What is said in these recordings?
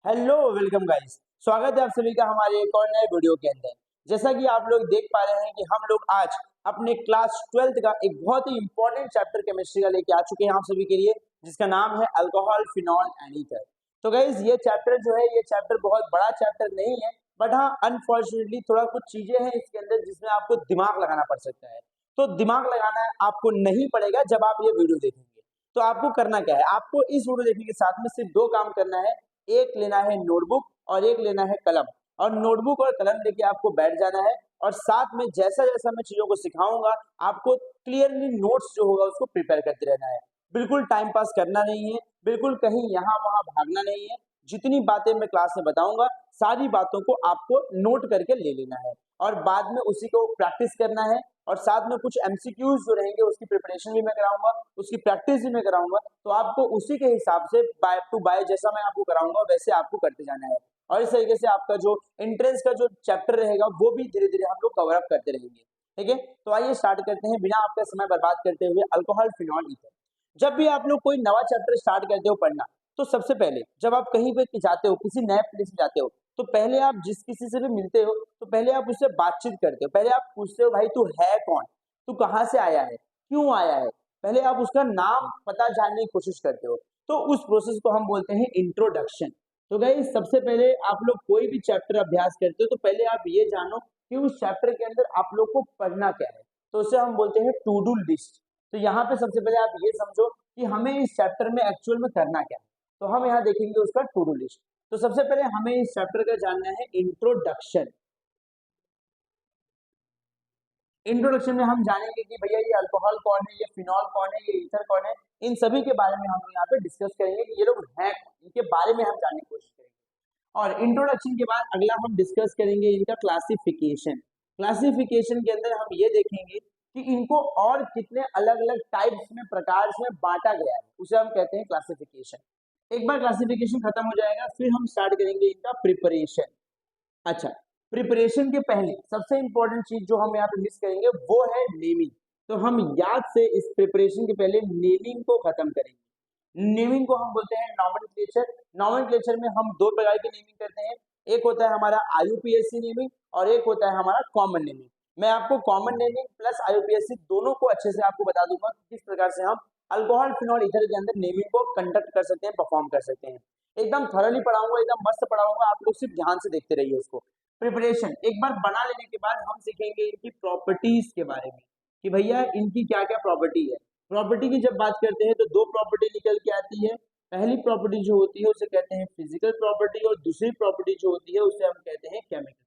Hello welcome guys. स्वागत है आप सभी का हमारे एक और नए वीडियो के अंदर। जैसा कि आप लोग देख पा रहे हैं कि हम लोग आज अपने क्लास 12th का एक बहुत ही इंपॉर्टेंट चैप्टर केमिस्ट्री का लेके आ चुके हैं आप सभी के लिए, जिसका नाम है अल्कोहल, फिनॉल एंड ईथर। तो गाइस ये चैप्टर जो है, ये चैप्टर बहुत बड़ा चैप्टर नहीं है, बट हाँ अनफॉर्चुनेटली थोड़ा कुछ चीजें हैं इसके अंदर जिसमें आपको दिमाग लगाना पड़ सकता है। तो दिमाग लगाना आपको नहीं पड़ेगा जब आप ये वीडियो देखेंगे। तो आपको करना क्या है, आपको इस वीडियो देखने के साथ में सिर्फ दो काम करना है। एक लेना है नोटबुक और एक लेना है कलम, और नोटबुक और कलम लेके आपको बैठ जाना है, और साथ में जैसा जैसा मैं चीजों को सिखाऊंगा आपको क्लियरली नोट्स जो होगा उसको प्रिपेयर करते रहना है। बिल्कुल टाइम पास करना नहीं है, बिल्कुल कहीं यहाँ वहां भागना नहीं है। जितनी बातें मैं क्लास में बताऊंगा सारी बातों को आपको नोट करके ले लेना है, और बाद में उसी को प्रैक्टिस करना है। और साथ में कुछ एमसीक्यूज जो रहेंगे उसकी प्रिपरेशन भी मैं कराऊंगा, उसकी प्रैक्टिस भी मैं कराऊंगा। तो आपको उसी के हिसाब से बाय टू बाय जैसा मैं आपको कराऊंगा वैसे आपको करते जाना है, और इस तरीके से आपका जो एंट्रेंस का जो चैप्टर रहेगा वो भी धीरे धीरे हम लोग कवर अप करते रहेंगे। ठीक है, तो आइए स्टार्ट करते हैं बिना आपका समय बर्बाद करते हुए। Alcohol, phenol, ether. जब भी आप लोग कोई नवा चैप्टर स्टार्ट करते हो पढ़ना, तो सबसे पहले जब आप कहीं पे जाते हो, किसी नए प्लेस में जाते हो, तो पहले आप जिस किसी से भी मिलते हो तो पहले आप उससे बातचीत करते हो। पहले आप पूछते हो भाई तू है कौन, तू कहाँ से आया है, क्यों आया है। पहले आप उसका नाम पता जानने की कोशिश करते हो। तो उस प्रोसेस को हम बोलते हैं इंट्रोडक्शन। तो गाइस सबसे पहले आप लोग कोई भी चैप्टर अभ्यास करते हो तो पहले आप ये जानो कि उस चैप्टर के अंदर आप लोग को पढ़ना क्या है। तो उसे हम बोलते हैं टू डू लिस्ट। तो यहाँ पे सबसे पहले आप ये समझो कि हमें इस चैप्टर में एक्चुअल में करना क्या है। तो हम यहाँ देखेंगे उसका टू डू लिस्ट। तो सबसे पहले हमें इस चैप्टर का जानना है इंट्रोडक्शन। इंट्रोडक्शन में हम जानेंगे कि भैया ये अल्कोहल कौन है, ये फिनॉल कौन है, ये ईथर कौन है। इन सभी के बारे में हम यहाँ पे डिस्कस करेंगे कि ये लोग हैं कौन, इनके बारे में हम जानने की कोशिश करेंगे। और इंट्रोडक्शन के बाद अगला हम डिस्कस करेंगे इनका क्लासिफिकेशन। क्लासिफिकेशन के अंदर हम ये देखेंगे कि इनको और कितने अलग अलग टाइप्स में, प्रकार में बांटा गया है, उसे हम कहते हैं क्लासिफिकेशन। एक बार क्लासिफिकेशन खत्म हो जाएगा फिर हम स्टार्ट करेंगे इनका प्रिपरेशन। अच्छा, प्रिपरेशन के पहले सबसे इंपॉर्टेंट चीज जो हम यहाँ पे मिस करेंगे वो है नेमिंग। तो हम याद से इस प्रिपरेशन के पहले नेमिंग को खत्म करेंगे। नेमिंग को हम बोलते हैं नॉमेनक्लेचर। नॉमेनक्लेचर में हम दो प्रकार की नेमिंग करते हैं, एक होता है हमारा आईयूपीएसी नेमिंग और एक होता है हमारा कॉमन नेमिंग। मैं आपको कॉमन नेमिंग प्लस आईयूपीएसी दोनों को अच्छे से आपको बता दूंगा कि किस प्रकार से हम अल्कोहल, फिनॉल, ईथर के अंदर नेमिंग को कंडक्ट कर सकते हैं, परफॉर्म कर सकते हैं। एकदम थरली पढ़ाऊंगा, एकदम मस्त पढ़ाऊंगा, आप लोग सिर्फ ध्यान से देखते रहिए उसको। प्रिपरेशन एक बार बना लेने के बाद हम सीखेंगे इनकी प्रॉपर्टीज के बारे में कि भैया इनकी क्या क्या प्रॉपर्टी है। प्रॉपर्टी की जब बात करते हैं तो दो प्रॉपर्टी निकल के आती है। पहली प्रॉपर्टी जो होती है उसे कहते हैं फिजिकल प्रॉपर्टी, और दूसरी प्रॉपर्टी जो होती है उसे हम कहते हैं केमिकल प्रॉपर्टी।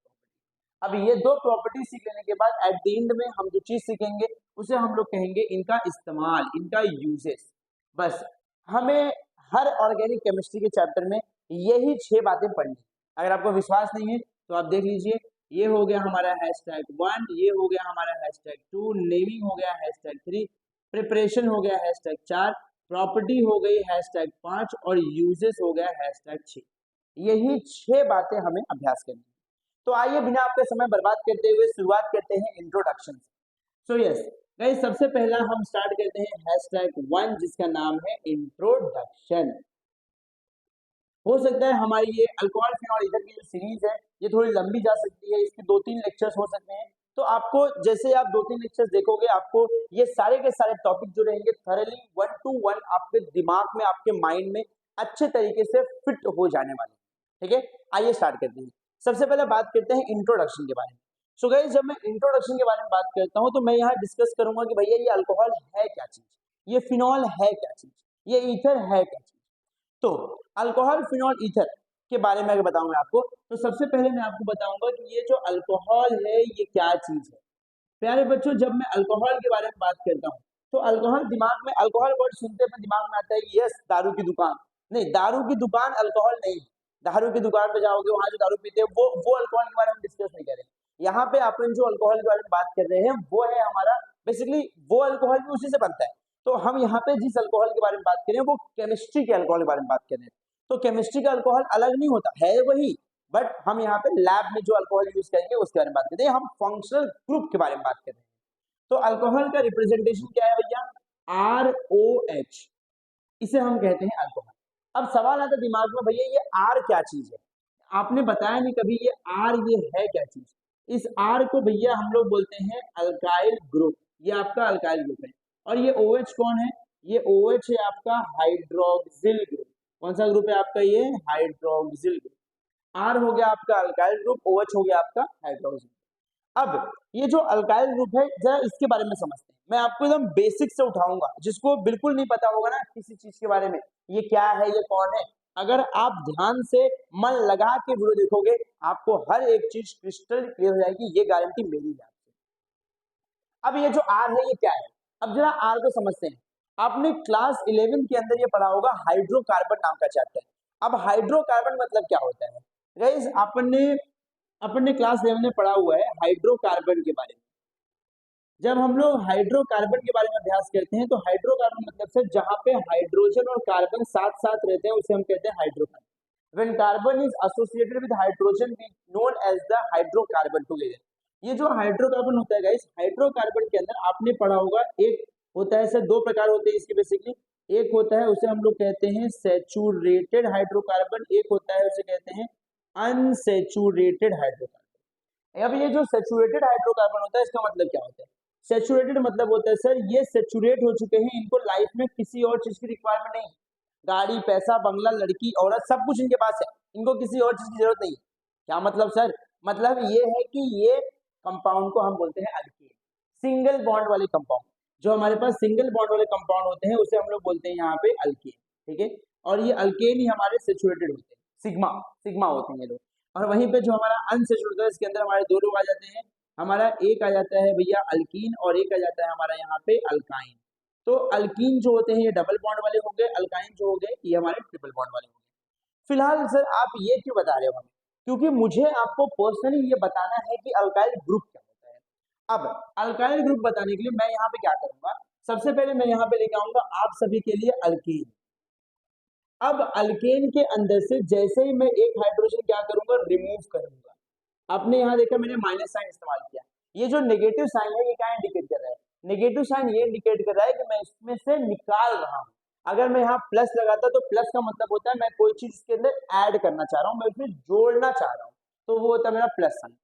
अब ये दो प्रॉपर्टी सीख लेने के बाद एट द एंड में हम जो चीज सीखेंगे उसे हम लोग कहेंगे इनका इस्तेमाल, इनका यूजेस। बस हमें हर ऑर्गेनिक केमिस्ट्री के चैप्टर में यही 6 बातें पढ़नी। अगर आपको विश्वास नहीं है तो आप देख लीजिए, ये हो गया हमारा #1, ये हो गया हमारा #2, नेमिंग हो गया #3, प्रिपरेशन हो गया #4, प्रॉपर्टी हो गई #5 और यूजेस हो गया #6। यही 6 बातें हमें अभ्यास करनी है। तो आइए बिना आपका समय बर्बाद करते हुए शुरुआत करते हैं इंट्रोडक्शन से। सो यस गाइस, सबसे पहला हम स्टार्ट करते हैं #1 जिसका नाम है इंट्रोडक्शन। हो सकता है हमारी ये अल्कोहल, फिनॉल, ईथर की जो सीरीज है ये थोड़ी लंबी जा सकती है, इसके 2-3 लेक्चर्स हो सकते हैं। तो आपको जैसे आप 2-3 लेक्चर्स देखोगे आपको ये सारे के सारे टॉपिक जो रहेंगे थरली 1 to 1 आपके दिमाग में, आपके माइंड में अच्छे तरीके से फिट हो जाने वाले हैं। ठीक है, आइए स्टार्ट करते हैं। सबसे पहले बात करते हैं इंट्रोडक्शन के बारे में। सो गाइस, जब मैं इंट्रोडक्शन के बारे में बात करता हूं तो मैं यहाँ डिस्कस करूंगा कि भैया ये अल्कोहल है क्या चीज, ये फिनॉल है क्या चीज, ये ईथर है क्या चीज। तो अल्कोहल, फिनॉल, ईथर के बारे में अगर बताऊंगा आपको तो सबसे पहले मैं आपको बताऊंगा कि ये जो अल्कोहल है ये क्या चीज है। प्यारे बच्चों, जब मैं अल्कोहल के बारे में बात करता हूँ तो अल्कोहल दिमाग में, अल्कोहल वर्ड सुनते में दिमाग में आता है कि यस दारू की दुकान। नहीं, दारू की दुकान अल्कोहल नहीं है। दारू की दुकान पे जाओगे वहां जो दारू पीते हैं वो अल्कोहल के बारे में डिस्कस नहीं करें। यहाँ पे अपन जो अल्कोहल के बारे में बात कर रहे हैं वो है हमारा बेसिकली वो अल्कोहल भी उसी से बनता है। तो हम यहाँ पे जिस अल्कोहल के बारे में बात करें वो केमिस्ट्री के अल्कोहल के बारे में बात कर रहे हैं। तो केमिस्ट्री का अल्कोहल अलग नहीं होता है वही, बट हम यहाँ पे लैब में जो अल्कोहल यूज करेंगे उसके बारे में बात करते हैं, हम फंक्शनल ग्रुप के बारे में बात कर रहे हैं। तो अल्कोहल का रिप्रेजेंटेशन क्या है भैया, ROH, इसे हम कहते हैं अल्कोहल। अब सवाल आता है दिमाग में, भैया ये आर क्या चीज है, आपने बताया नहीं कभी ये आर ये है क्या चीज। इस आर को भैया हम लोग बोलते हैं अल्काइल ग्रुप, ये आपका अल्काइल ग्रुप है। और ये OH कौन है, ये OH है आपका हाइड्रोक्सिल ग्रुप। कौन सा ग्रुप है आपका, ये हाइड्रोक्सिल ग्रुप। आर हो गया आपका अल्काइल ग्रुप, OH हो गया आपका हाइड्रोक्सिल। अब ये जो अल्काइल ग्रुप है जरा इसके बारे में समझते हैं। मैं आपको एकदम बेसिक से उठाऊंगा, जिसको बिल्कुल नहीं पता होगा ना किसी चीज के बारे में, ये क्या है ये कौन है, अगर आप ध्यान से मन लगा के वीडियो देखोगे आपको हर एक चीज क्रिस्टल क्लियर हो जाएगी, ये गारंटी मेरी है आपसे। अब ये जो आर है ये क्या है, अब जरा आर को समझते हैं। आपने क्लास 11 के अंदर ये पढ़ा होगा हाइड्रोकार्बन नाम का चैप्टर। अब हाइड्रोकार्बन मतलब क्या होता है गाइस, अपने क्लास 11 में पढ़ा हुआ है हाइड्रोकार्बन के बारे में। जब हम लोग हाइड्रोकार्बन के बारे में अभ्यास करते हैं तो हाइड्रोकार्बन मतलब से जहां पे हाइड्रोजन और कार्बन साथ साथ रहते हैं उसे हम कहते हैं hydrocarbon. When carbon is associated with hydrogen we known as the hydrocarbon together। ये जो हाइड्रोकार्बन होता है गाइस, हाइड्रोकार्बन के अंदर आपने पढ़ा होगा एक होता है सर, दो प्रकार होते हैं इसके बेसिकली। एक होता है उसे हम लोग कहते हैं सैचुरेटेड हाइड्रोकार्बन, एक होता है उसे कहते हैं अनसैचुरेटेड हाइड्रोकार्बन। अब ये जो सैचुरेटेड हाइड्रोकार्बन होता है इसका मतलब क्या होता है, सैचुरेटेड मतलब होता है सर ये सैचुरेट हो चुके हैं, इनको लाइफ में किसी और चीज की रिक्वायरमेंट नहीं, गाड़ी पैसा बंगला लड़की औरत सब कुछ इनके पास है, इनको किसी और चीज की जरूरत नहीं है। क्या मतलब सर, मतलब ये है कि ये कंपाउंड को हम बोलते हैं अल्केन, सिंगल बॉन्ड वाले कंपाउंड। जो हमारे पास सिंगल बॉन्ड वाले कंपाउंड होते हैं उसे हम लोग बोलते हैं यहाँ पे अल्केन, ठीक है। और ये अल्केन ही हमारे सैचुरेटेड होते हैं, सिग्मा सिग्मा होते हैं ये लोग। और वहीं पे जो हमारा अनसैचुरेटेड है इसके अंदर हमारे दो लोग आ जाते हैं, हमारा एक आ जाता है भैया अल्कीन और एक आ जाता है हमारा यहाँ पे अल्काइन। तो अल्कीन जो होते हैं ये डबल बॉन्ड वाले हो गए, अल्काइन जो हो गए ये हमारे ट्रिपल बॉन्ड वाले हो गए। फिलहाल सर आप ये क्यों बता रहे हो हमें, क्योंकि मुझे आपको पर्सनली ये बताना है कि अल्काइल ग्रुप क्या होता है। अब अल्काइल ग्रुप बताने के लिए मैं यहाँ पे क्या करूंगा, सबसे पहले मैं यहाँ पे लेके आऊंगा आप सभी के लिए अल्कीन। अब अल्केन के अंदर से जैसे ही मैं एक हाइड्रोजन क्या करूंगा, रिमूव करूंगा। आपने यहाँ देखा मैंने माइनस साइन इस्तेमाल किया, ये जो नेगेटिव साइन है ये क्या इंडिकेट कर रहा है, नेगेटिव साइन ये इंडिकेट कर रहा है कि मैं इसमें से निकाल रहा हूँ। अगर मैं यहाँ प्लस लगाता तो प्लस का मतलब होता है मैं कोई चीज इसके अंदर ऐड करना चाह रहा हूँ, मैं उसमें जोड़ना चाह रहा हूँ, तो वो होता है मेरा प्लस साइन।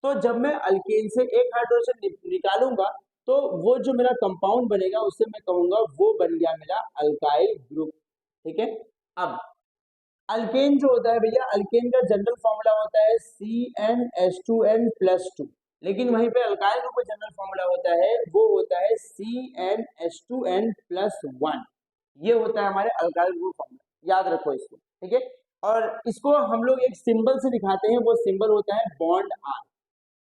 तो जब मैं अल्केन से एक हाइड्रोजन निकालूंगा तो वो जो मेरा कंपाउंड बनेगा उससे मैं कहूंगा वो बन गया मेरा अल्काइल ग्रुप, ठीक है। अब अल्केन जो होता है भैया, अल्केन का जनरल फॉर्मूला होता है CnH2n+2, लेकिन वहीं पे अल्काइल ग्रुप का जनरल फॉर्मूला होता है वो होता है CnH2n+1। ये होता है हमारे अल्काइल ग्रुप फॉर्मूला, याद रखो इसको, ठीक है। और इसको हम लोग एक सिंबल से दिखाते हैं, वो सिंबल होता है बॉन्ड आर।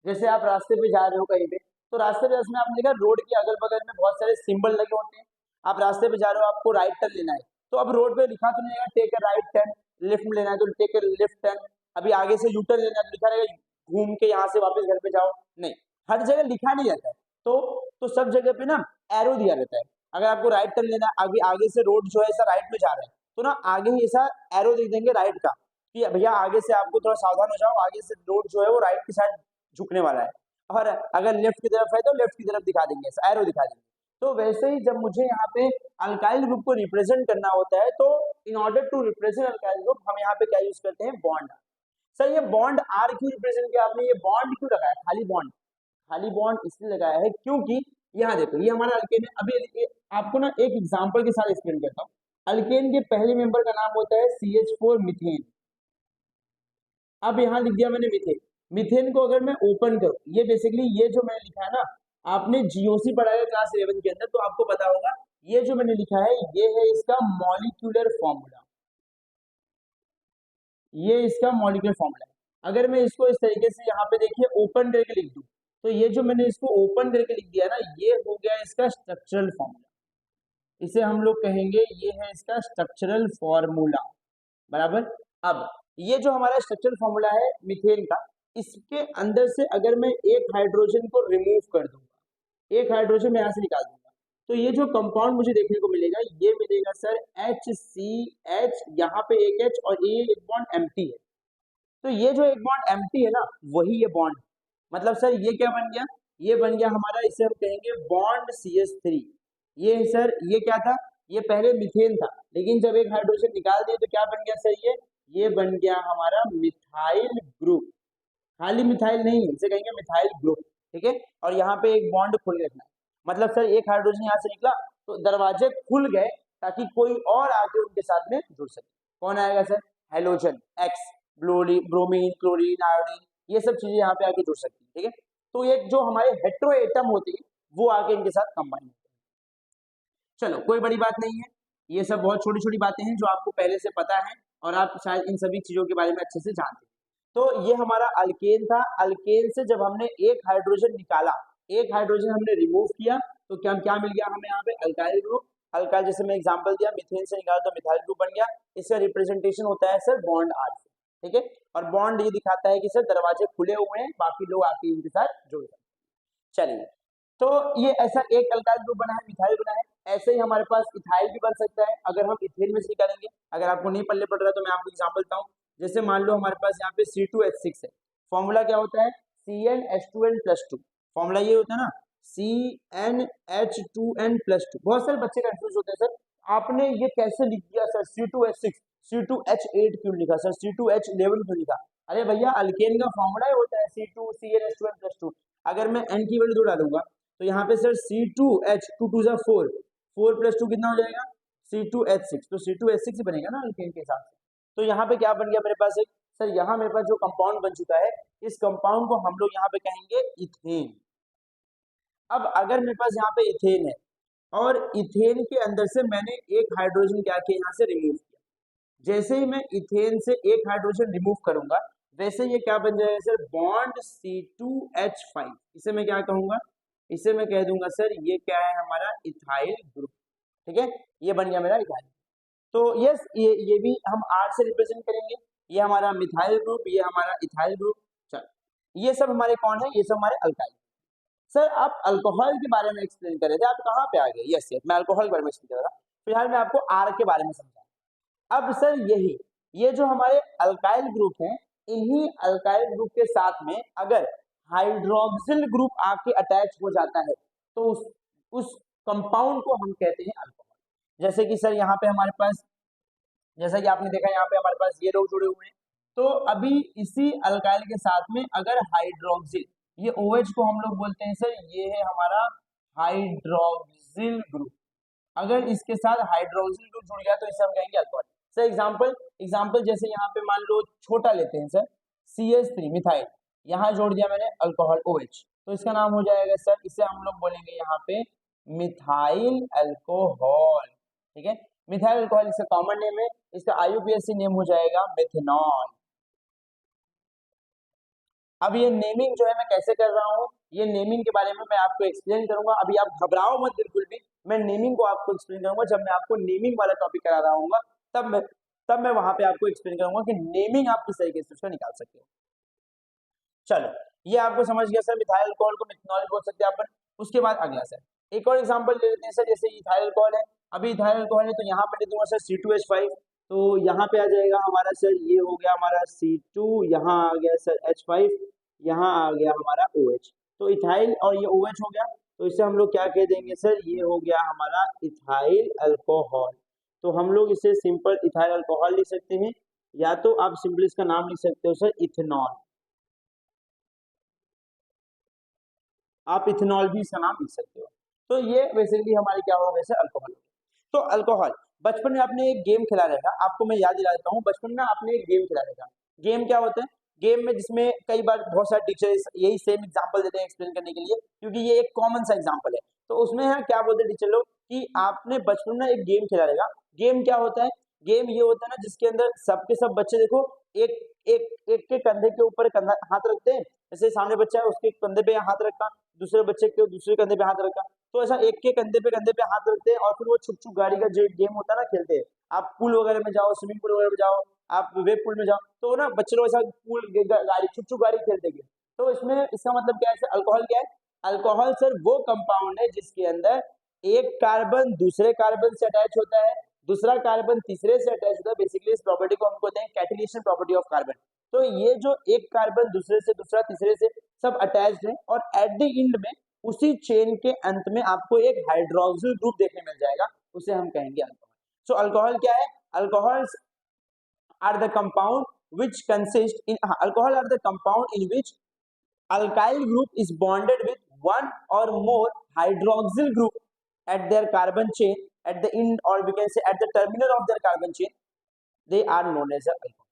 जैसे आप रास्ते पे जा रहे हो कहीं पे, तो रास्ते पे इसमें आपने देखा रोड के अगल बगल में बहुत सारे सिंबल लगे होते हैं। आप रास्ते पे जा रहे हो, आपको राइट टर्न लेना है, तो अब रोड पे लिखा तो नहीं रहेगा take a right turn, lift में लेना है तो टेक अ लेफ्ट टर्न, अभी आगे से यू टर्न लेना है तो लिखा रहेगा घूम के यहाँ से वापस घर पे जाओ, नहीं, हर जगह लिखा नहीं रहता है। तो सब जगह पे ना एरो दिया रहता है। अगर आपको राइट टर्न लेना है, आगे से रोड जो है ऐसा राइट में जा रहा है, तो ना आगे ही ऐसा एरो दे देंगे राइट का कि भैया आगे से आपको थोड़ा सावधान हो जाओ, आगे से रोड जो है वो राइट की साइड झुकने वाला है। और अगर लेफ्ट की तरफ है तो लेफ्ट की तरफ दिखा देंगे, एरो दिखा देंगे। तो वैसे ही जब मुझे यहाँ पे अल्काइल ग्रुप को रिप्रेजेंट करना होता है तो in order to represent alkyl group हम यहाँ पे क्या यूज करते हैं, बॉन्ड। सर ये बॉन्ड आर क्यों रिप्रेजेंट किया आपने, ये बॉन्ड क्यों लगाया, खाली बॉन्ड इसलिए लगाया है क्योंकि यहाँ देखो ये हमारा अल्केन है। अभी आपको ना एक एग्जाम्पल के साथ एक्सप्लेन करता हूँ। अल्केन के पहले मेंबर का नाम होता है CH4 मिथेन। अब यहाँ लिख दिया मैंने मिथेन। मिथेन को अगर मैं ओपन करूं, ये बेसिकली ये जो मैंने लिखा है ना, आपने जीओसी पढ़ा है क्लास 11 के अंदर, तो आपको पता होगा ये जो मैंने लिखा है ये है इसका मॉलिक्यूलर फॉर्मूला, ये इसका मॉलिक्यूलर फॉर्मूला है। अगर मैं इसको इस तरीके से यहाँ पे देखिए ओपन करके लिख दूं, तो ये जो मैंने इसको ओपन करके लिख दिया ना, ये हो गया इसका स्ट्रक्चरल फॉर्मूला। इसे हम लोग कहेंगे ये है इसका स्ट्रक्चरल फॉर्मूला, बराबर। अब ये जो हमारा स्ट्रक्चरल फॉर्मूला है मीथेन का, इसके अंदर से अगर मैं एक हाइड्रोजन को रिमूव कर दूंगा, एक हाइड्रोजन मैं यहाँ से निकाल दूंगा, तो ये जो कंपाउंड मुझे देखने को मिलेगा ये मिलेगा सर HCH, यहाँ पे एक H और ये एक बॉन्ड एम्प्टी है। तो ये जो एक बॉन्ड एम्प्टी है ना वही ये बॉन्ड, मतलब सर ये क्या बन गया, ये बन गया हमारा, इसे हम कहेंगे बॉन्ड CH3। ये सर ये क्या था, ये पहले मीथेन था, लेकिन जब एक हाइड्रोजन निकाल दिए तो क्या बन गया सर, ये बन गया हमारा मिथाइल ग्रुप। खाली मिथाइल नहीं, इसे कहेंगे मिथाइल ग्रुप, ठीक है। और यहाँ पे एक बॉन्ड खुल रखना है, मतलब सर एक हाइड्रोजन यहाँ से निकला तो दरवाजे खुल गए ताकि कोई और आके उनके साथ में जुड़ सके। कौन आएगा sir, halogen, x, bromine, chlorine, iodine, ये सब चीजें यहाँ पे आके जुड़ सकती है, ठीक है। तो ये जो हमारे हेट्रो एटम होते हैं वो आके इनके साथ कंबाइन होते हैं। चलो कोई बड़ी बात नहीं है, ये सब बहुत छोटी छोटी बातें हैं जो आपको पहले से पता है और आप शायद इन सभी चीजों के बारे में अच्छे से जानते हैं। तो ये हमारा अल्केन था, अल्केन से जब हमने एक हाइड्रोजन निकाला, एक हाइड्रोजन हमने रिमूव किया तो क्या क्या मिल गया हमें यहाँ पे, अल्काइल ग्रुप। अल्काइल जैसे मैं एग्जांपल दिया, मीथेन से निकाला तो मिथाइल ग्रुप बन गया। इसका रिप्रेजेंटेशन होता है सर बॉन्ड आर से, ठीक है। और बॉन्ड ये दिखाता है कि सर दरवाजे खुले हुए हैं, बाकी लोग आके इनके साथ जुड़ सकते हैं। चलिए, तो ये ऐसा एक अल्काइल ग्रुप बना है, मिथाइल बना है। ऐसे ही हमारे पास इथाइल भी बन सकता है अगर हम इथेन में से निकालेंगे। अगर आपको नहीं पल्ले पड़ रहा तो मैं आपको एग्जांपल देता हूँ। जैसे मान लो हमारे पास यहाँ पे C2H6 है, फॉर्मूला क्या होता है, CnH2n+2। फॉर्मूला ये होता है ना, CnH2n+2। बहुत सारे बच्चे कंफ्यूज होते हैं, सर आपने ये कैसे लिख दिया सर C2H6, C2H8 क्यों लिखा सर, C2H11 क्यों लिखा। अरे भैया अल्केन का फॉर्मूला ही होता है C2CnH2n+2। अगर मैं n की वैल्यू 2 डालूंगा तो यहाँ पे सर C2H, 2 2 4, 4+2 कितना हो जाएगा, C2H6। तो C2H6 बनेगा ना अल्केन के हिसाब से। तो यहाँ पे क्या बन गया मेरे पास एक, सर यहाँ मेरे पास जो कंपाउंड बन चुका है, इस कंपाउंड को हम लोग यहाँ पे कहेंगे इथेन। अब अगर मेरे पास यहाँ पे इथेन है और इथेन के अंदर से मैंने एक हाइड्रोजन क्या किया, यहाँ से रिमूव किया। जैसे ही मैं इथेन से एक हाइड्रोजन रिमूव करूंगा वैसे ये क्या बन जाएगा सर, बॉन्ड C2H5। इसे मैं क्या कहूंगा, इसे मैं कह दूंगा सर ये क्या है हमारा इथाइल ग्रुप, ठीक है। ये बन गया मेरा इथाइल। तो यस, ये भी हम R से रिप्रेजेंट करेंगे, ये हमारा मिथाइल ग्रुप, ये हमारा इथाइल ग्रुप। चलो ये सब हमारे कौन है, ये सब हमारे अल्काइल। सर आप अल्कोहल के बारे में एक्सप्लेन कर रहे थे, आप कहाँ पे आ गए। यस मैं अल्कोहल के बारे में एक्सप्लेन कर रहा था, फिलहाल मैं आपको R के बारे में समझा। अब सर यही, ये जो हमारे अल्काइल ग्रुप हैं, इन्हीं अल्काइल ग्रुप के साथ में अगर हाइड्रोक्सिल ग्रुप आके अटैच हो जाता है तो उस कंपाउंड को हम कहते हैं अल्कोहल। जैसे कि सर यहाँ पे हमारे पास, जैसा कि आपने देखा यहाँ पे हमारे पास ये लोग जुड़े हुए हैं, तो अभी इसी अल्काइल के साथ में अगर हाइड्रोक्सिल, ये OH को हम लोग बोलते हैं सर, ये है हमारा हाइड्रोक्सिल ग्रुप। अगर इसके साथ हाइड्रोक्सिल ग्रुप जुड़ गया तो इसे हम कहेंगे अल्कोहल। सर एग्जांपल जैसे यहाँ पे मान लो छोटा लेते हैं सर, CH3 मिथाइल, यहाँ जोड़ दिया मैंने अल्कोहल OH, तो इसका नाम हो जाएगा सर, इसे हम लोग बोलेंगे यहाँ पे मिथाइल अल्कोहल, ठीक है। मिथाइल अल्कोहल इसका कॉमन नेम है, इसका IUPAC नेम हो जाएगा मेथनॉल। अब ये नेमिंग जो है मैं कैसे कर रहा हूँ, ये नेमिंग के बारे में मैं आपको एक्सप्लेन करूंगा। अभी आप घबराओ मत बिल्कुल भी, मैं नेमिंग को आपको एक्सप्लेन करूंगा। जब मैं आपको नेमिंग वाला टॉपिक करा रहा हूँ तब मैं वहां पे आपको एक्सप्लेन करूंगा कि नेमिंग आप किस तरीके से उसका निकाल सकते हो। चलो ये आपको समझ गया सर, मिथाइल अल्कोहल को मेथनॉल बोल सकते हैं अपन। उसके बाद अगला सर एक और एग्जांपल ले लेते हैं सर, जैसे इथाइल अल्कोहल है, अभी इथाइल अल्कोहल है तो यहाँ पे लिख दूंगा सर C2H5, तो यहाँ पे आ जाएगा हमारा सर, ये हो गया हमारा C2, यहाँ आ गया सर H5, यहाँ आ गया हमारा OH। तो इथाइल और ये OH हो गया, तो इसे हम लोग क्या कह देंगे सर, ये हो गया हमारा इथाइल अल्कोहल। तो हम लोग इसे सिंपल इथाइल अल्कोहल लिख सकते हैं, या तो आप सिंपल इसका नाम लिख सकते हो सर इथेनॉल। आप इथेनॉल भी इसका नाम लिख सकते हो। तो ये बेसिकली हमारी क्या होगा सर, अल्कोहल। तो अल्कोहल, बचपन में आपने एक गेम खेला रहेगा, आपको मैं याद दिला देता हूँ, बचपन में आपने एक गेम खेला रहेगा। गेम क्या होता है, गेम में जिसमें कई बार बहुत सारे टीचर्स यही सेम एग्जांपल देते हैं एक्सप्लेन करने के लिए, क्योंकि ये एक कॉमन सा एग्जांपल है। तो उसमें है क्या बोलते हैं टीचर लोग कि आपने बचपन में एक गेम खेला रहेगा। गेम क्या होता है, गेम ये होता है ना जिसके अंदर सबके सब बच्चे देखो एक एक एक के कंधे के ऊपर हाथ रखते हैं। जैसे सामने बच्चा है उसके कंधे पे हाथ रखा, दूसरे बच्चे के दूसरे कंधे पे हाथ रखा, तो ऐसा एक के कंधे पे हाथ रखते हैं और फिर वो छुप छुप गाड़ी का जो गेम होता है ना खेलते हैं। आप पूल वगैरह में जाओ, स्विमिंग पूल वगैरह में जाओ, आप वेब पूल में जाओ, तो ना बच्चे लोग ऐसा पूल गाड़ी छुप छुप गाड़ी खेलते हैं। तो इसमें इसका मतलब क्या है, अल्कोहल क्या है, अल्कोहल सर वो कंपाउंड है जिसके अंदर एक कार्बन दूसरे कार्बन से अटैच होता है, दूसरा कार्बन तीसरे से अटैच होता है। बेसिकली इस प्रॉपर्टी को हम कहते हैं कैटिनेशन प्रॉपर्टी ऑफ कार्बन। तो ये जो एक कार्बन दूसरे से, दूसरा तीसरे से सब अटैच्ड है, और एट द एंड में उसी चेन के अंत में आपको एक हाइड्रोक्सिल ग्रुप देखने मिल जाएगा, उसे हम कहेंगे अल्कोहल। सो अल्कोहल क्या है? Alcohols are the compound which consist in alcohol are the compound in which alkyl group is bonded with one or more hydroxyl group at their carbon chain at the end, or we can say at the terminal of their carbon chain. They are known as alcohol.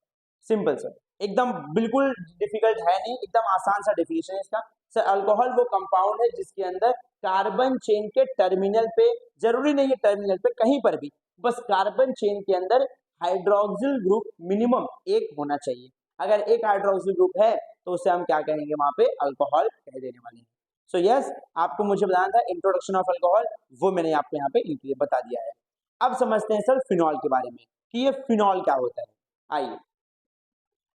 Simple sir, एकदम बिल्कुल difficult है नहीं, एकदम आसान सा definition है इसका। Sir alcohol वो कंपाउंड है जिसके अंदर कार्बन चेन के टर्मिनल पे, जरूरी नहीं है टर्मिनल पे, कहीं पर भी बस कार्बन चेन के अंदर हाइड्रोक्सिल ग्रुप मिनिमम एक होना चाहिए। अगर एक हाइड्रोक्सिल ग्रुप है तो उसे हम क्या कहेंगे? वहां पे अल्कोहल कह देने वाले हैं। सो यस, आपको मुझे बताना था इंट्रोडक्शन ऑफ अल्कोहल, वो मैंने आपको यहाँ पे बता दिया है। अब समझते हैं सर फिनॉल के बारे में कि ये फिनॉल क्या होता है। आइए,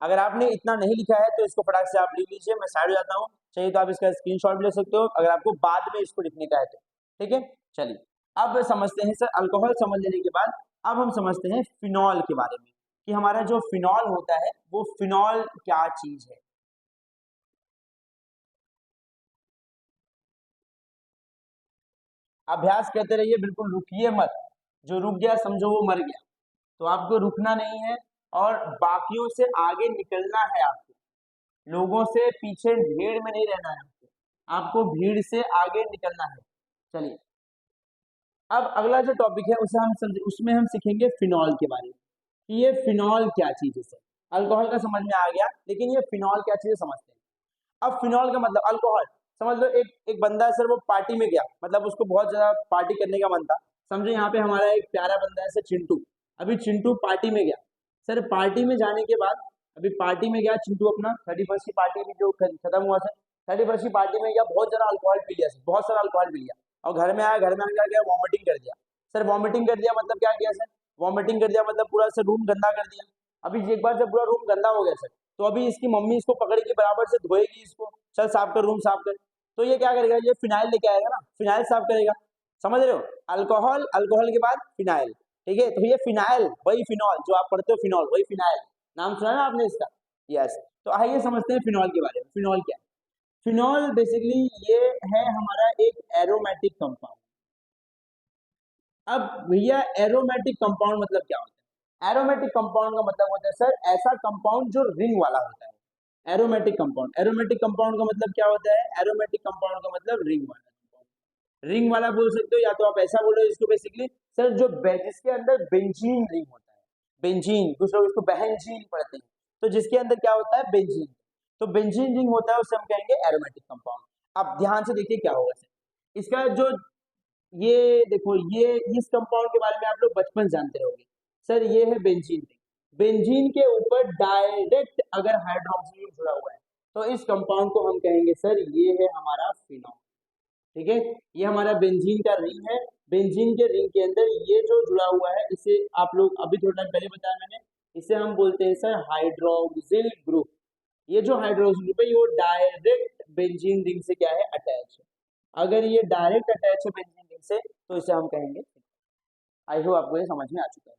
अगर आपने इतना नहीं लिखा है तो इसको फटाक से आप लिख लीजिए, मैं साइड हो जाता हूँ। चाहिए तो आप इसका स्क्रीनशॉट भी ले सकते हो अगर आपको बाद में इसको लिखने का है तो, ठीक है। चलिए अब समझते हैं सर, अल्कोहल समझ लेने के बाद अब हम समझते हैं फिनॉल के बारे में कि हमारा जो फिनॉल होता है वो फिनॉल क्या चीज है। अभ्यास करते रहिए, बिल्कुल रुकिए मत। जो रुक गया समझो वो मर गया। तो आपको रुकना नहीं है और बाकियों से आगे निकलना है। आपको लोगों से पीछे भीड़ में नहीं रहना है, आपको भीड़ से आगे निकलना है। चलिए अब अगला जो टॉपिक है उसमें हम सीखेंगे फिनॉल के बारे में कि ये फिनॉल क्या चीज है। सर अल्कोहल का समझ में आ गया, लेकिन ये फिनॉल क्या चीज है समझते हैं। अब फिनॉल का मतलब अल्कोहल समझ लो, एक बंदा है सर, वो पार्टी में गया, मतलब उसको बहुत ज्यादा पार्टी करने का मन था। समझो यहाँ पे हमारा एक प्यारा बंदा है सर चिंटू। अभी चिंटू पार्टी में गया सर, पार्टी में जाने के बाद अभी पार्टी में गया चिंटू, अपना 31st की पार्टी भी जो खत्म हुआ सर, 31st की पार्टी में गया, बहुत ज्यादा अल्कोहल पी लिया सर, बहुत सारा अल्कोहल पी लिया और घर में आया, घर में आकर गया वॉमिटिंग कर दिया। सर वॉमिटिंग कर दिया मतलब क्या किया सर? वॉमिटिंग कर दिया मतलब पूरा सर रूम गंदा कर दिया। अभी एक बार जब पूरा रूम गंदा हो गया सर, तो अभी इसकी मम्मी इसको पकड़ के बराबर से धोएगी, इसको चल साफ कर, रूम साफ कर। तो ये क्या करेगा? ये फिनाइल लेके आएगा ना, फिनाइल साफ करेगा। समझ रहे हो? अल्कोहल, अल्कोहल के बाद फिनाइल, ठीक है। तो ये फिनाइल, वही फिनॉल जो आप पढ़ते हो फिनॉल, वही फिनाइल, नाम सुना ना आपने इसका? यस। तो आइए समझते हैं फिनॉल के बारे में। फिनॉल क्या है? फिनॉल बेसिकली ये है हमारा एक एरोमेटिक कंपाउंड। अब भैया एरोमेटिक कंपाउंड मतलब क्या होता है? एरोमेटिक कंपाउंड का मतलब होता है सर ऐसा कंपाउंड जो रिंग वाला होता है। एरोमेटिक कंपाउंड, एरोमेटिक कंपाउंड का मतलब क्या होता है? एरोमेटिक कंपाउंड का मतलब रिंग वाला कंपाउंड। रिंग वाला बोल सकते हो या तो आप ऐसा बोलो इसको, बेसिकली सर जो जिसके अंदर बेंजीन रिंग होता है, बेंजीन, कुछ लोग इसको बेंजीन पढ़ते हैं, तो जिसके अंदर क्या होता है? बेंजीन। तो बेंजीन रिंग होता है, उसे हम कहेंगे एरोमेटिक कंपाउंड। अब ध्यान से देखिए क्या होगा सर, इसका जो ये देखो, ये इस कंपाउंड के बारे में आप लोग बचपन जानते रहोगे सर, ये है बेंजीन रिंग। बेंजीन के ऊपर डायरेक्ट अगर हाइड्रोक्सिल ग्रुप जुड़ा हुआ है तो इस कंपाउंड को हम कहेंगे सर ये है हमारा फिनॉल, ठीक है। ये हमारा बेंजीन का रिंग है। बेंजीन के रिंग के अंदर ये जो जुड़ा हुआ है, इसे आप लोग अभी थोड़ा टाइम पहले बताया मैंने, इसे हम बोलते हैं सर हाइड्रोक्सिल ग्रुप। ये जो हाइड्रोक्सिल ग्रुप है, ये डायरेक्ट बेंजीन रिंग से क्या है? अटैच है। अगर ये डायरेक्ट अटैच है बेंजीन रिंग से तो इसे हम कहेंगे। आई होप आपको ये समझ में आ चुका है।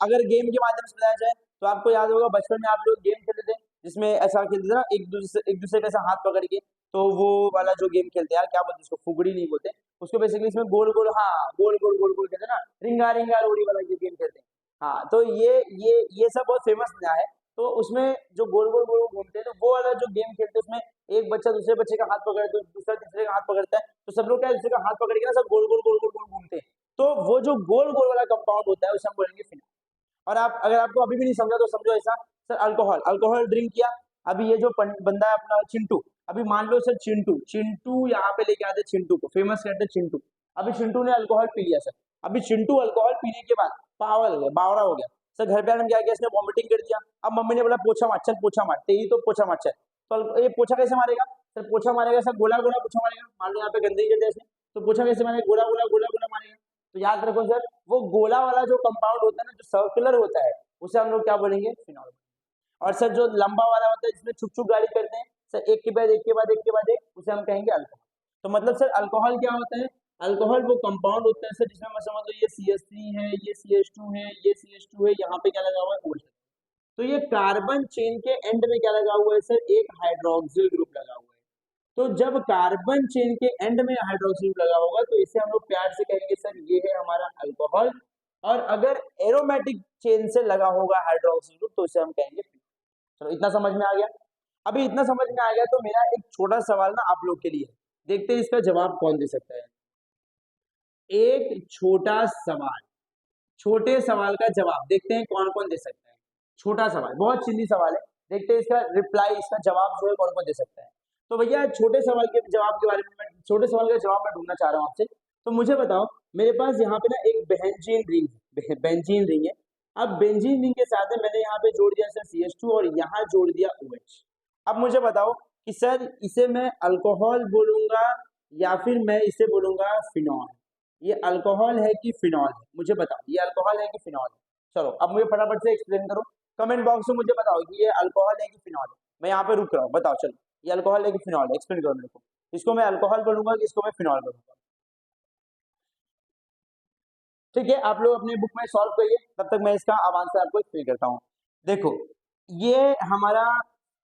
अगर गेम के माध्यम से बताया जाए तो आपको याद होगा बचपन में आप लोग गेम खेलते थे जिसमें ऐसा खेलते थे ना, एक दूसरे का ऐसा हाथ पकड़ के, तो वो वाला जो गेम खेलते हैं यार, क्या बोलते हैं उसको? फुगड़ी नहीं बोलते उसको, बेसिकली इसमें गोल गोल, हाँ गोल गोल गोल गोल खेलते हैं ना, रिंगा रिंगा रोड़ी वाला ये गेम खेलते हैं। हाँ, तो ये सब बहुत फेमस नया है। तो उसमें जो गोल गोल गोल घूमते हैं, तो वो वाला जो गेम खेलते हैं उसमें एक बच्चा दूसरे बच्चे का हाथ पकड़ता है, दूसरा तीसरे का हाथ पकड़ता है, तो सब लोग क्या दूसरे का हाथ पकड़ के ना सब गोल गोल गोल गोल गोल घूमते हैं। तो वो जो गोल गोल वाला कंपाउंड होता है उसे हम बोलेंगे फिनॉल। और आप अगर आपको अभी भी नहीं समझा तो समझो ऐसा, सर अल्कोहल, अल्कोहल ड्रिंक किया, अभी ये जो बंदा है अपना चिंटू, अभी मान लो सर चिंटू चिंटू यहाँ पे लेके आते चिंटू को, फेमस करते चिंटू। अभी चिंटू ने अल्कोहल पी लिया सर, अभी चिंटू अल्कोहल पीने के बाद पागल हो गया, बावरा हो गया सर, घर पे आने क्या किया इसने? वॉमिटिंग कर दिया। अब मम्मी ने बोला पोछा मार, चल पोछा मार, तेरी तो पोछा मार चल। तो ये पोछा कैसे मारेगा सर? पोछा मारेगा सर गोला गोला पोछा मारेगा, मान लो यहाँ पे गंदगी कर दिया इसने, तो पोछा कैसे मारेगा? गोला गोला गोला गोला मारेगा। तो याद रखो सर, वो गोला वाला जो कंपाउंड होता है ना, जो सर्कुलर होता है, उसे हम लोग क्या बोलेंगे? फिनॉल। और सर जो लंबा वाला होता है जिसमें छुक छुक गाड़ी करते हैं सर, एक के बाद एक के बाद एक के बाद एक, उसे हम कहेंगे अल्कोहल। तो मतलब सर अल्कोहल क्या होता है? अल्कोहल वो कंपाउंड होता है सर जिसमें मैं समझ लो ये CH3 है, ये CH2 है, ये CH2 है, यहाँ पे क्या लगा हुआ है? OH। तो ये कार्बन चेन के एंड में क्या लगा हुआ है सर? एक हाइड्रोक्सिल ग्रुप लगा हुआ है। तो जब कार्बन चेन के एंड में हाइड्रोक्सिल ग्रुप लगा होगा तो इसे हम लोग प्यार से कहेंगे सर ये है हमारा अल्कोहल। और अगर एरोमेटिक चेन से लगा होगा हाइड्रोक्सिल ग्रुप तो इसे हम कहेंगे फिनॉल। चलो इतना समझ में आ गया। अभी इतना समझ में आ गया तो मेरा एक छोटा सवाल ना आप लोग के लिए, देखते हैं इसका जवाब कौन दे सकता है। एक छोटा सवाल, छोटे सवाल का जवाब देखते हैं कौन कौन दे सकता है। छोटा सवाल, बहुत चिल्ली सवाल है, देखते हैं इसका रिप्लाई, इसका जवाब जो है कौन कौन दे सकता है। तो भैया छोटे सवाल के जवाब के बारे में, छोटे सवाल का जवाब मैं ढूंढना चाह रहा हूँ आपसे। तो मुझे बताओ, मेरे पास यहाँ पे ना एक बेंजीन रिंग है, बेंजीन रिंग है। अब बेंजीन रिंग के साथ में मैंने यहाँ पे जोड़ दिया सर CH2 और यहाँ जोड़ दिया OH। अब मुझे बताओ कि सर इसे मैं अल्कोहल बोलूंगा या फिर मैं इसे बोलूंगा फिनॉल। ये अल्कोहल है कि फिनॉल है, मुझे बताओ ये अल्कोहल है कि फिनॉल है। चलो अब मुझे फटाफट से एक्सप्लेन करो, कमेंट बॉक्स में मुझे बताओ कि ये अल्कोहल है कि फिनॉल है। मैं यहाँ पे रुक रहा हूँ, बताओ चलो ये अल्कोहल है कि फिनॉल है, एक्सप्लेन करो मेरे को। इसको मैं अल्कोहल बोलूंगा कि इसको मैं फिनॉल बोलूंगा। ठीक है, आप लोग अपने बुक में सॉल्व करिए, तब तक मैं इसका आंसर आपको एक्सप्लेन करता हूँ। देखो ये हमारा,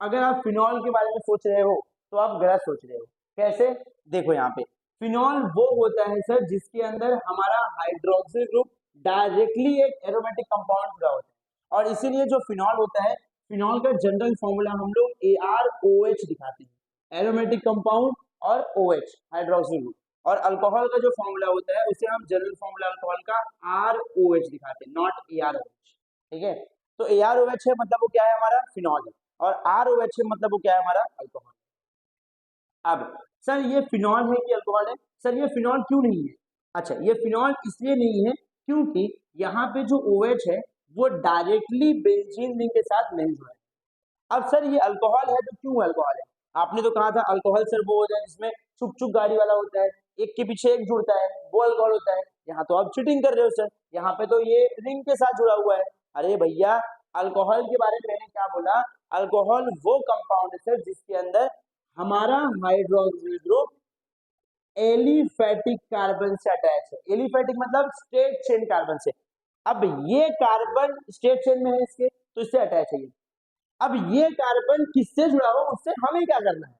अगर आप फिनॉल के बारे में सोच रहे हो तो आप गलत सोच रहे हो। कैसे? देखो यहाँ पे फिनॉल वो होता है सर जिसके अंदर हमारा हाइड्रोक्सिल ग्रुप डायरेक्टली एक एरोमेटिक कंपाउंड जुड़ा होता है। और इसीलिए जो फिनॉल होता है, फिनॉल का जनरल फॉर्मूला हम लोग ArOH दिखाते हैं, एरोमेटिक कंपाउंड और OH हाइड्रोक्सिल ग्रुप। और अल्कोहल का जो फॉर्मूला होता है उसे हम जनरल फॉर्मूला अल्कोहल का ROH दिखाते हैं, नॉट ArOH। ठीक है, तो ArOH है मतलब वो क्या है हमारा फिनॉल है, और ROH है मतलब वो क्या है हमारा अल्कोहल। अब सर ये फिनॉल है कि अल्कोहल है? सर ये फिनॉल क्यों नहीं है? अच्छा, ये फिनॉल इसलिए नहीं है क्योंकि यहाँ पे जो OH है वो डायरेक्टली बेंजीन रिंग के साथ नहीं जुड़ा है। अब सर ये अल्कोहल है तो क्यों अल्कोहल है? आपने तो कहा था अल्कोहल सर वो होता है जिसमें चुप चुप गाड़ी वाला होता है, एक के पीछे एक जुड़ता है, वो अल्कोहल होता है। यहाँ तो आप चीटिंग कर रहे हो सर, यहाँ पे तो ये रिंग के साथ जुड़ा हुआ है। अरे भैया अल्कोहल के बारे में मैंने क्या बोला? अल्कोहल वो कंपाउंड है सर जिसके अंदर हमारा हाइड्रोक्सिल ग्रुप एलिफैटिक कार्बन से अटैच है। एलिफैटिक मतलब स्ट्रेट चेन कार्बन से। अब ये कार्बन स्ट्रेट चेन में है इसके, तो इससे अटैच है ये। अब ये कार्बन किससे जुड़ा हो, उससे हमें क्या करना है?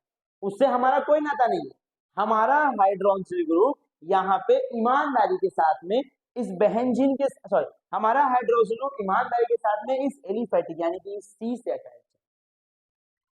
उससे हमारा कोई नाता नहीं है। हमारा हाइड्रोक्सिल ग्रुप यहाँ पे ईमानदारी के साथ में इस बेंजीन के, सॉरी, हमारा हाइड्रोक्सिल ग्रुप ईमानदारी के साथ में इस एलिफैटिक यानी कि इस C से अटैच है।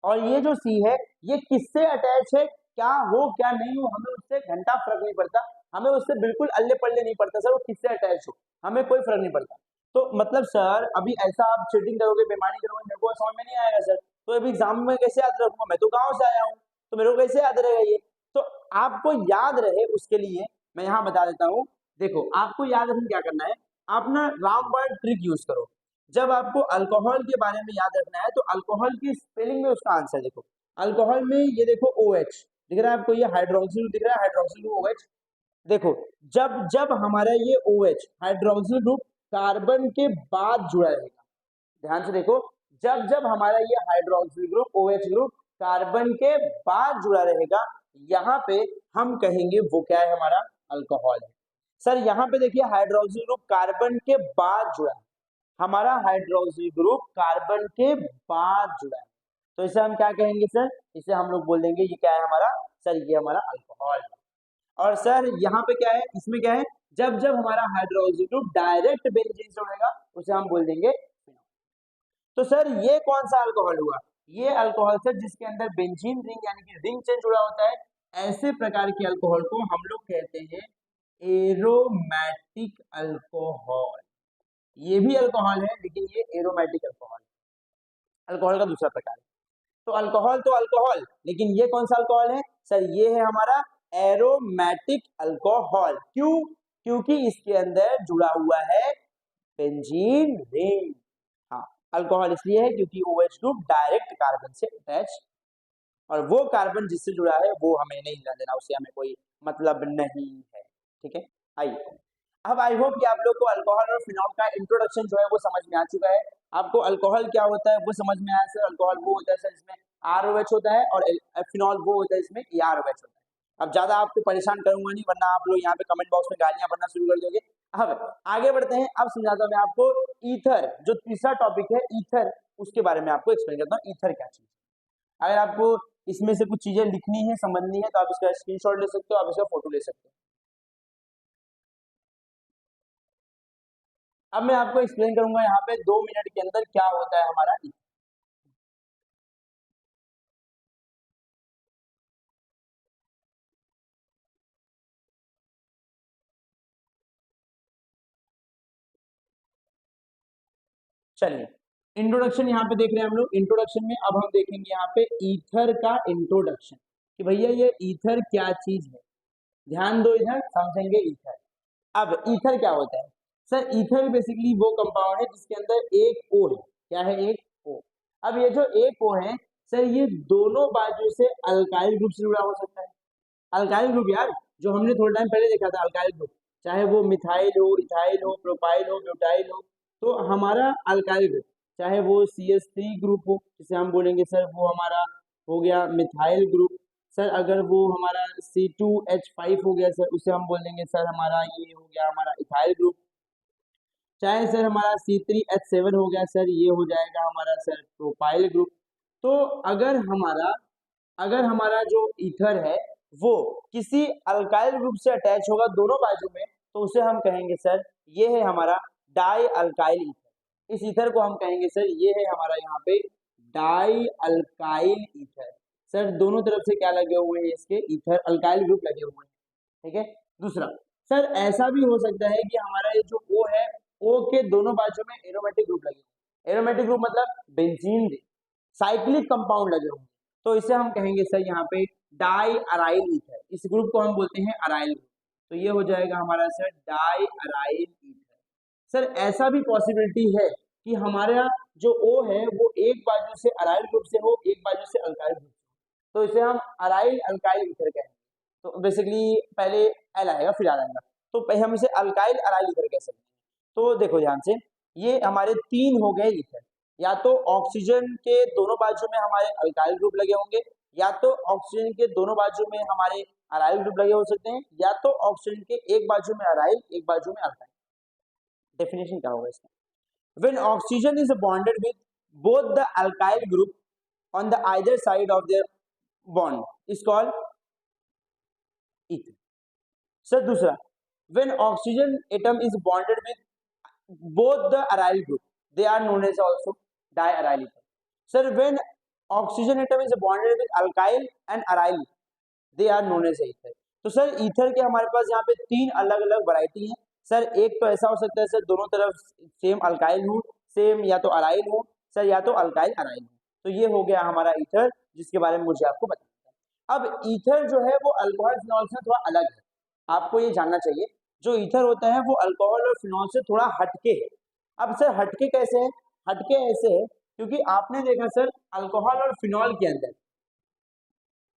और ये जो C है ये किससे अटैच है, क्या हो क्या नहीं हो हमें उससे घंटा फर्क नहीं पड़ता, हमें उससे बिल्कुल अल्ले पल्ले नहीं पड़ता सर वो किससे अटैच हो, हमें कोई फर्क नहीं पड़ता। तो मतलब सर अभी ऐसा आप चीटिंग करोगे, बेईमानी करोगे, मेरे को समझ में नहीं आएगा सर। तो अभी एग्जाम में कैसे याद रखूंगा, मैं तो गाँव से आया हूँ, तो मेरे को कैसे याद रहेगा ये? तो आपको याद रहे उसके लिए मैं यहाँ बता देता हूँ। देखो आपको याद रखना क्या करना है, आप ना रामबाण ट्रिक यूज करो। जब आपको अल्कोहल के बारे में याद रखना है तो अल्कोहल की स्पेलिंग में उसका आंसर देखो। अल्कोहल में ये देखो OH दिख रहा है आपको, ये हाइड्रोक्सिल दिख रहा है, हाइड्रोक्सिल OH। देखो जब जब हमारा ये OH हाइड्रोक्सिल ग्रुप कार्बन के बाद जुड़ा रहेगा, ध्यान से देखो, जब जब हमारा ये hydroxyl group OH group carbon के बाद जुड़ा रहेगा, यहाँ पे हम कहेंगे वो क्या है हमारा अल्कोहल है। सर यहाँ पे देखिए हाइड्रोक्सिल ग्रुप कार्बन के बाद जुड़ा है, हमारा हाइड्रोक्सिल ग्रुप कार्बन के बाद जुड़ा है, तो इसे हम क्या कहेंगे सर? इसे हम लोग बोल देंगे ये क्या है हमारा सर, ये हमारा अल्कोहल है। और सर यहाँ पे क्या है, इसमें क्या है, जब जब हमारा हाइड्रोक्सिल ग्रुप डायरेक्ट बेंजीन से जुड़ेगा उसे हम बोल देंगे फिनॉल। तो सर ये कौन सा अल्कोहल हुआ? ये अल्कोहल सर जिसके अंदर बेंजीन रिंग यानी कि रिंग चेन जुड़ा होता है, ऐसे प्रकार के अल्कोहल को हम लोग कहते हैं एरोमेटिक अल्कोहल। ये भी अल्कोहल है लेकिन ये एरोमेटिक अल्कोहल, अल्कोहल का दूसरा प्रकार है। तो अल्कोहल लेकिन ये कौन सा अल्कोहल है सर? ये है हमारा एरोमेटिक अल्कोहल। क्यों? क्योंकि इसके अंदर जुड़ा हुआ है बेंजीन रिंग। हाँ, अल्कोहल इसलिए है क्योंकि OH ग्रुप डायरेक्ट कार्बन से अटैच, और वो कार्बन जिससे जुड़ा है वो हमें नहीं लेना देना, उससे हमें कोई मतलब नहीं है। ठीक है, आइए अब आई होप कि आप लोग को अल्कोहल और फिनॉल का इंट्रोडक्शन जो है वो समझ में आ चुका है। आपको अल्कोहल क्या होता है वो समझ में आया सर, अल्कोहल वो होता है सर जिसमें ROH होता है, और फिनॉल वो होता है जिसमें ArOH होता है। अब ज्यादा आपको परेशान करूंगा नहीं, वरना आप लोग यहाँ पे कमेंट बॉक्स में गालियां भरना शुरू कर दोगे। अब आगे बढ़ते हैं, अब समझाता हूं मैं आपको ईथर, जो तीसरा टॉपिक है ईथर, उसके बारे में आपको एक्सप्लेन करता हूँ ईथर क्या चीज। अगर आपको इसमें से कुछ चीजें लिखनी है, समझनी है, तो आप इसका स्क्रीनशॉट ले सकते हो, आप इसका फोटो ले सकते हो। अब मैं आपको एक्सप्लेन करूंगा यहाँ पे 2 मिनट के अंदर क्या होता है हमारा ईथर। चलिए, इंट्रोडक्शन यहाँ पे देख रहे हैं हम लोग। इंट्रोडक्शन में अब हम देखेंगे यहाँ पे ईथर का इंट्रोडक्शन, कि भैया ये ईथर क्या चीज है। ध्यान दो, इधर समझेंगे ईथर। अब ईथर क्या होता है सर? ईथर बेसिकली वो कंपाउंड है जिसके अंदर एक ओ है। क्या है? एक ओ। अब ये जो एक ओ है सर, ये दोनों बाजू से अल्काइल ग्रुप से जुड़ा हो सकता है। अल्काइल ग्रुप यार, जो हमने थोड़ा टाइम पहले देखा था, अल्काइल ग्रुप, चाहे वो मिथाइल हो, इथाइल हो, प्रोपाइल हो, ब्यूटाइल हो, तो हमारा अल्काइल ग्रुप, चाहे वो CH3 ग्रुप हो, जिसे हम बोलेंगे सर वो हमारा हो गया मिथाइल ग्रुप। सर अगर वो हमारा C2H5 हो गया सर, उसे हम बोल देंगे सर हमारा ये हो गया हमारा इथाइल ग्रुप। चाहे सर हमारा C3H7 हो गया सर, ये हो जाएगा हमारा सर प्रोपाइल ग्रुप। तो अगर हमारा जो ईथर है वो किसी अल्काइल ग्रुप से अटैच होगा दोनों बाजू में, तो उसे हम कहेंगे सर ये है हमारा डाई अल्काइल ईथर। इस ईथर को हम कहेंगे सर ये है हमारा यहाँ पे डाई अल्काइल ईथर। सर दोनों तरफ से क्या लगे हुए हैं? इसके ईथर अल्काइल ग्रुप लगे हुए हैं। ठीक है। दूसरा, सर ऐसा भी हो सकता है कि हमारा ये जो O है, O के दोनों बाजू में एरोमेटिक ग्रुप लगे हुए। एरोमेटिक ग्रुप मतलब बेंजीन साइक्लिक कंपाउंड लगे हुए, तो इसे हम कहेंगे सर यहाँ पे डाई अराइल ईथर। इस ग्रुप को हम बोलते हैं अराइल ग्रुप। तो ये हो जाएगा हमारा sir diaryl ether. Sir ऐसा भी पॉसिबिलिटी है कि हमारा जो O है वो एक बाजू से अराइल ग्रुप से हो, एक बाजू से अल्काइल ग्रुप से, तो इसे हम अराइल अल्काइल ईथर कहेंगे। तो बेसिकली पहले एल आएगा फिर आर आएगा, तो पहले हम इसे अल्काइल अराइल ईथर कह सकते हैं। तो देखो ध्यान से, ये हमारे 3 हो गए ईथर। या तो ऑक्सीजन के दोनों बाजू में हमारे अल्काइल ग्रुप लगे होंगे, या तो ऑक्सीजन के दोनों बाजू में हमारे अराइल ग्रुप लगे हो सकते हैं, या तो ऑक्सीजन के एक बाजू में अराइल, एक बाजू में अल्काइल। डेफिनेशन क्या होगा इसका? When oxygen is bonded with both the alkyl group on the either side of their bond is called ether. Sir दूसरा, when oxygen atom is bonded with both the aryl group, they are known as also diaryl ether. Sir, when oxygen atom is bonded with alkyl and aryl, they are known as ether. तो sir ether के हमारे पास यहाँ पे 3 अलग अलग variety हैं। Sir एक तो ऐसा हो सकता है सर दोनों तरफ सेम अल्काइल हो, सेम या तो अराइल हो सर, या तो अल्काइल अराइल हो। तो ये हो गया हमारा ईथर, जिसके बारे में मुझे आपको बताना है। अब ईथर जो है वो अल्कोहल फिनॉल से थोड़ा अलग है, आपको ये जानना चाहिए। जो ईथर होता है वो अल्कोहल और फिनॉल से थोड़ा हटके है। अब सर हटके कैसे है? हटके ऐसे है क्योंकि आपने देखा सर अल्कोहल और फिनॉल के अंदर,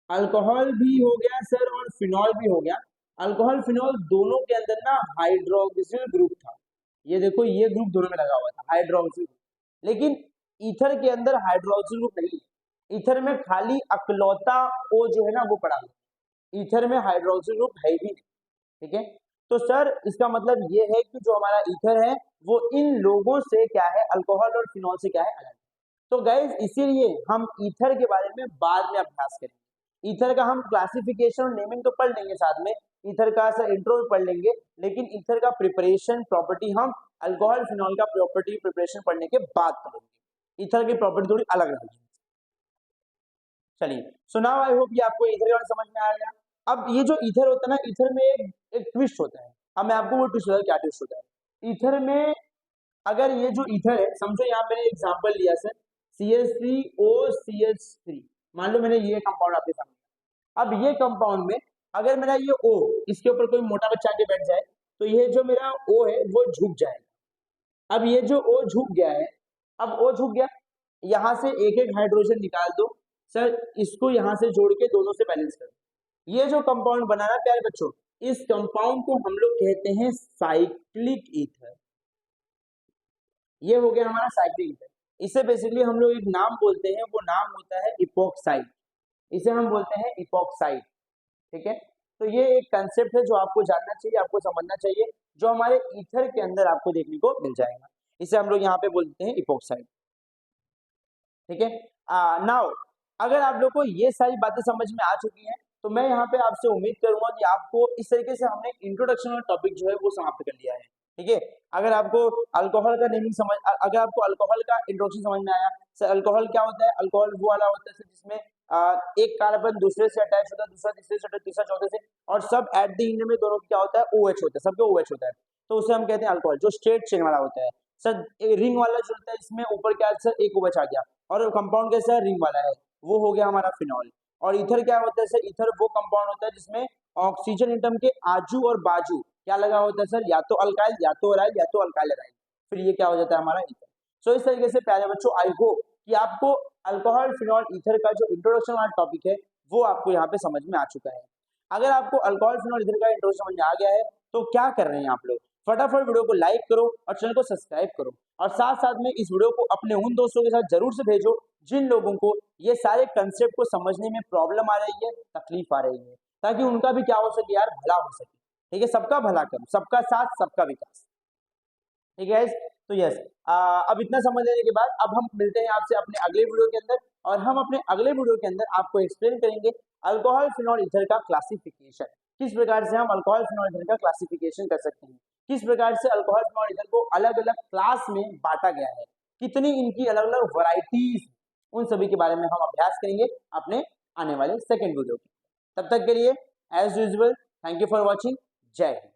अल्कोहल भी हो गया सर और फिनॉल भी हो गया, अल्कोहल फिनॉल दोनों के अंदर ना हाइड्रोक्सिल ग्रुप था। ये देखो ये ग्रुप दोनों में लगा हुआ था, हाइड्रोक्सिल। लेकिन ईथर के अंदर हाइड्रोक्सिल ग्रुप नहीं है। ईथर में खाली अकलौता ओ जो है ना वो पड़ा हुआ, ईथर में हाइड्रोक्सिल ग्रुप है ही नहीं। ठीक है। तो सर इसका मतलब ये है कि जो हमारा ईथर है वो इन लोगों से क्या है, अल्कोहल और फिनॉल से क्या है, अलग। तो गाइज इसीलिए हम ईथर के बारे में बाद में अभ्यास करेंगे। ईथर का हम क्लासिफिकेशन और नेमिंग तो पढ़ लेंगे साथ में, ईथर का सर इंट्रो भी पढ़ लेंगे, लेकिन ईथर का प्रिपरेशन प्रॉपर्टी हम अल्कोहल फिनॉल का प्रॉपर्टी प्रिपरेशन पढ़ने के बाद पढ़ेंगे। ईथर की प्रॉपर्टी थोड़ी अलग रहेगी। चलिए, सो नाउ आई होप ये आपको ईथर के बारे में समझ में आ गया। अब ये जो ईथर होता है ना, ईथर में एक ट्विस्ट होता है। अब मैं आपको वो ट्विस्ट होता है, क्या ट्विस्ट होता है ईथर में। अगर ये जो ईथर है, समझो यहाँ मैंने एग्जांपल लिया सर CH3OCH3, मान लो मैंने ये कंपाउंड आपके सामने, अब ये कंपाउंड में अगर मेरा ये O इसके ऊपर कोई मोटा बच्चा आके बैठ जाए, तो ये जो मेरा O है वो झुक जाएगा। अब ये जो O झुक गया है, अब O झुक गया, यहां से एक एक हाइड्रोजन निकाल दो सर, इसको यहां से जोड़ के दोनों से बैलेंस कर दो। ये जो कंपाउंड बनाना प्यारे बच्चों, इस कंपाउंड को हम लोग कहते हैं साइक्लिक ईथर। ये हो गया हमारा साइक्लिक ईथर। इसे बेसिकली हम लोग एक नाम बोलते हैं, वो नाम होता है इपोक्साइड। इसे हम बोलते हैं इपोक्साइड। ठीक है। तो ये एक कंसेप्ट है जो आपको जानना चाहिए, आपको समझना चाहिए, जो हमारे ईथर के अंदर आपको देखने को मिल जाएगा। इसे हम लोग यहाँ पे बोलते हैं इपोक्साइड। ठीक है। नाउ अगर आप लोग को ये सारी बातें समझ में आ चुकी हैं तो मैं यहाँ पे आपसे उम्मीद करूंगा कि आपको इस तरीके से हमने इंट्रोडक्शन और टॉपिक जो है वो समाप्त कर लिया है। ठीक है, अगर आपको अल्कोहल का नेमिंग समझ अगर आपको अल्कोहल का इंट्रोडक्शन समझ में आया, सर अल्कोहल क्या होता है, अल्कोहल वो वाला होता है सर जिसमें एक कार्बन दूसरे से अटैच होता है, दूसरा तीसरे से, तीसरा चौथे से, और सब एट द एंड में दोनों क्या होता है, OH होता है, सबके OH होता है, तो उसे हम कहते हैं अल्कोहल। जो स्ट्रेट चेन वाला होता है सर, रिंग वाला जो होता है इसमें ऊपर क्या है सर, एक OH आ गया, और कंपाउंड कैसा है, रिंग वाला है, वो हो गया हमारा फिनॉल। और ईथर क्या होता है सर, ईथर वो कंपाउंड होता है जिसमें ऑक्सीजन एटम के आजू और बाजू क्या लगा होता है सर, या तो अल्काइल, या तो अराइल, या तो अल्काइल अराइल, फिर ये क्या हो जाता है हमारा ईथर। सो इस तरीके से प्यारे बच्चों, आई होप कि आपको अल्कोहल फिनॉल ईथर का जो इंट्रोडक्शन वाला टॉपिक है वो आपको यहाँ पे समझ में आ चुका है। अगर आपको अल्कोहल फिनॉल ईथर का इंट्रोडक्शन समझ में आ गया है तो क्या कर रहे हैं आप लोग, फटाफट वीडियो को लाइक करो और चैनल को सब्सक्राइब करो, और साथ साथ में इस वीडियो को अपने उन दोस्तों के साथ जरूर से भेजो जिन लोगों को ये सारे कंसेप्ट को समझने में प्रॉब्लम आ रही है, तकलीफ आ रही है, ताकि उनका भी क्या हो सके यार, भला हो सके। ठीक है, सबका भला करो, सबका साथ सबका विकास। ठीक है, तो यस, अब इतना समझ लेने के बाद अब हम मिलते हैं आपसे अपने अगले वीडियो के अंदर, और हम अपने अगले वीडियो के अंदर आपको एक्सप्लेन करेंगे अल्कोहल फिनॉल ईथर का क्लासिफिकेशन, किस प्रकार से हम अल्कोहल फिनॉल ईथर का क्लासिफिकेशन कर सकते हैं, किस प्रकार से अल्कोहल फिनॉल ईथर को अलग अलग क्लास में बांटा गया है, कितनी इनकी अलग अलग वैरायटीज, उन सभी के बारे में हम अभ्यास करेंगे अपने आने वाले सेकेंड वीडियो में। तब तक के लिए as usual, thank you for watching. जय हिंद।